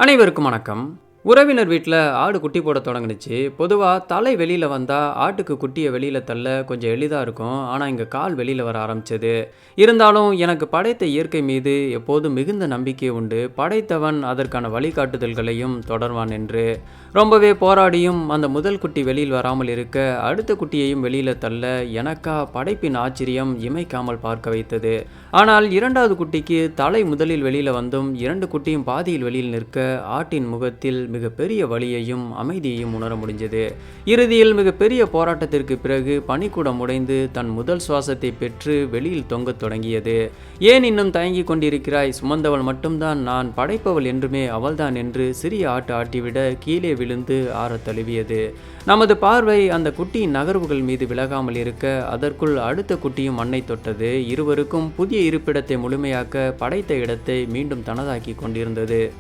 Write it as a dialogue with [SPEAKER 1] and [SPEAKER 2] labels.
[SPEAKER 1] அனைவருக்கும் வணக்கம். உறவினர் வீட்டில் ஆடு குட்டி போட தொடங்குனுச்சு. பொதுவாக தலை வெளியில் வந்தால் ஆட்டுக்கு குட்டியை வெளியில் தள்ள கொஞ்சம் எளிதாக இருக்கும். ஆனால் இங்கே கால் வெளியில் வர ஆரம்பிச்சது. இருந்தாலும் எனக்கு படைத்த இயற்கை மீது எப்போதும் மிகுந்த நம்பிக்கை உண்டு. படைத்தவன் அதற்கான வழிகாட்டுதல்களையும் தொடர்வான் என்று. ரொம்பவே போராடியும் அந்த முதல் குட்டி வெளியில் வராமல் இருக்க அடுத்த குட்டியையும் வெளியில் தள்ள எனக்கா படைப்பின் ஆச்சரியம் இமைக்காமல் பார்க்க வைத்தது. ஆனால் இரண்டாவது குட்டிக்கு தலை முதலில் வெளியில் வந்தும் இரண்டு குட்டியும் பாதியில் வெளியில் நிற்க ஆட்டின் முகத்தில் மிகப்பெரிய வலியையும் அமைதியையும் உணர முடிஞ்சது. இறுதியில் மிகப்பெரிய போராட்டத்திற்கு பிறகு பனிக்கூடம் உடைந்து தன் முதல் சுவாசத்தை பெற்று வெளியில் தொங்கத் தொடங்கியது. ஏன் இன்னும் தயங்கிக் கொண்டிருக்கிறாய்? சுமந்தவள் மட்டும்தான் நான், படைப்பவள் என்றுமே அவள்தான் என்று சிறிய ஆட்டு ஆட்டிவிட கீழே விழுந்து ஆறத் தழுவியது. நமது பார்வை அந்த குட்டியின் நகர்வுகள் மீது விலகாமல் இருக்க அதற்குள் அடுத்த குட்டியும் மண்ணை தொட்டது. இருவருக்கும் புதிய இருப்பிடத்தை முழுமையாக்க படைத்த இடத்தை மீண்டும் தனதாக்கி கொண்டிருந்தது.